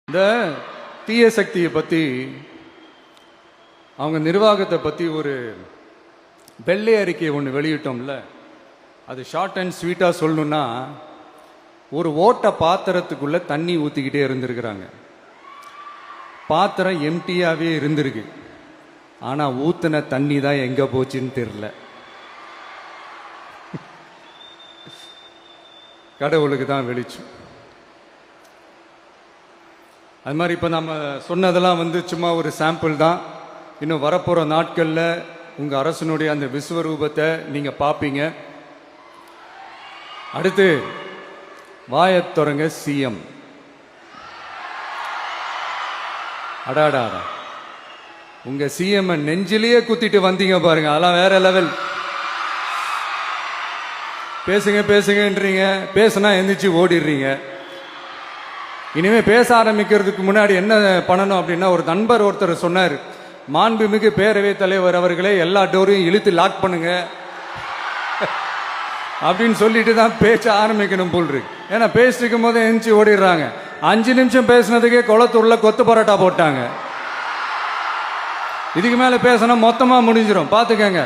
இந்த தீய சக்தியை பற்றி அவங்க நிர்வாகத்தை பற்றி ஒரு வெள்ளை அறிக்கை ஒன்று வெளியிட்டோம்ல, அது ஷார்ட் அண்ட் ஸ்வீட்டாக சொல்லணும்னா, ஒரு ஓட்ட பாத்திரத்துக்குள்ளே தண்ணி ஊற்றிக்கிட்டே இருந்திருக்கிறாங்க. பாத்திரம் எம்டியாகவே இருந்திருக்கு, ஆனால் ஊற்றின தண்ணி தான் எங்கே போச்சுன்னு தெரில. கடவுளுக்கு தான் வெளிச்சம். அது மாதிரி இப்போ நம்ம சொன்னதெல்லாம் சும்மா ஒரு சாம்பிள் தான். இன்னும் வரப்போகிற நாட்களில் உங்கள் அரசனுடைய அந்த விஸ்வரூபத்தை நீங்கள் பார்ப்பீங்க. அடுத்து வாயத்துறங்க சிஎம். அடாடா, உங்கள் சிஎம் நெஞ்சிலேயே குத்திட்டு வந்தீங்க பாருங்க, அதெல்லாம் வேற லெவல். பேசுங்க பேசுங்கன்றீங்க, பேசுனா எந்திரிச்சு ஓடிடுறீங்க. இனிமே பேச ஆரம்பிக்கிறதுக்கு முன்னாடி என்ன பண்ணணும் அப்படின்னா, ஒரு நண்பர் ஒருத்தர் சொன்னார், மாண்புமிகு பேரவைத் தலைவர் அவர்களே எல்லா டோரையும் இழுத்து லாக் பண்ணுங்க அப்படின்னு சொல்லிட்டு தான் பேச ஆரம்பிக்கணும் போல் இருக்கு. ஏன்னா பேசிருக்கும் போது எந்திரிச்சு ஓடிடுறாங்க. 5 நிமிஷம் பேசினதுக்கே குளத்தூர்ல கொத்து பரோட்டா போட்டாங்க. இதுக்கு மேல பேசினா மொத்தமா முடிஞ்சிடும், பாத்துக்கங்க.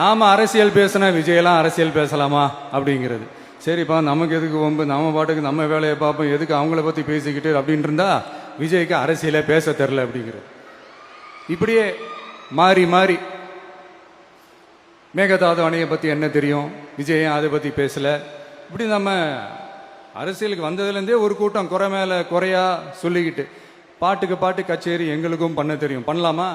நாம அரசியல் பேசினா விஜயெல்லாம் அரசியல் பேசலாமா அப்படிங்கிறது. சரிப்பா, நமக்கு எதுக்கு வம்பு, நம்ம பாட்டுக்கு நம்ம வேலையை பார்ப்போம், எதுக்கு அவங்கள பற்றி பேசிக்கிட்டு அப்படின்னு இருந்தா விஜய்க்கு அரசியலே பேச தெரில அப்படிங்கிறது. இப்படியே மாறி மாறி மேகதாது அணையை பற்றி என்ன தெரியும், விஜயம் அதை பற்றி பேசலை. இப்படி நம்ம அரசியலுக்கு வந்ததுலேருந்தே ஒரு கூட்டம் குறை மேலே குறையா சொல்லிக்கிட்டு, பாட்டுக்கு பாட்டு கச்சேரி எங்களுக்கும் பண்ண தெரியும், பண்ணலாமா?